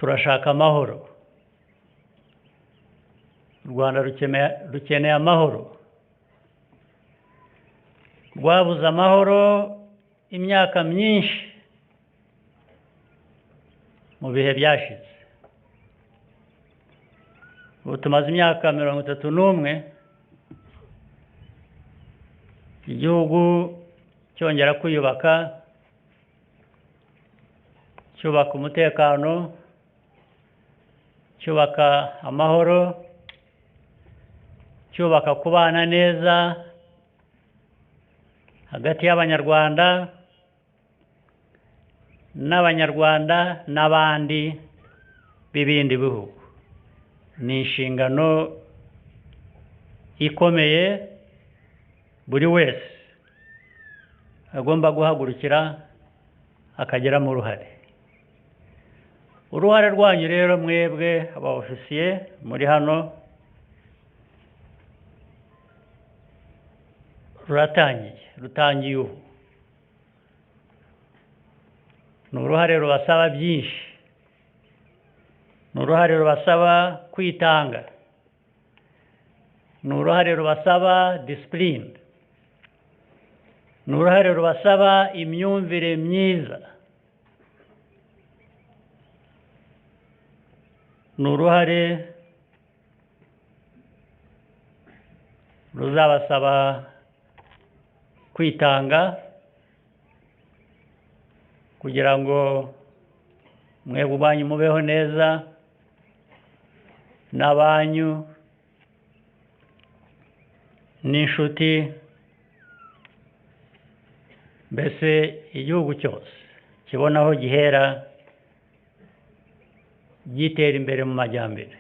turashaka amahoro. Rwanda rukeneye amahoro. Rwabuze amahoro imyaka myinshi mu bihe byashize. Ubu tumaze imyaka 31 igihugu cyongera kwiyubaka, cyubaka umutekano, cyubaka amahoro, cyubaka kubana neza hagati y'Abanyarwanda n'Abanyarwanda n'abandi b'ibindi bihugu. Ni inshingano ikomeye buri wese agomba guhagurukira akagiramo uruhare. Uruhare rwanyu rero mwebwe aba-ofisiye muri hano rutangiye ubu. Ni uruhare rubasaba byinshi. Ni uruhare rubasaba kwitanga. Ni uruhare rubasaba discipline. Ni uruhare rubasaba imyumvire myiza. Ni uruhare ruzabasaba kwitanga kugira ngo mwebwe ubwanyu mubeho neza n'abanyu n'inshuti, mbese igihugu cyose kibona aho gihera gitera imbere mu majyambere.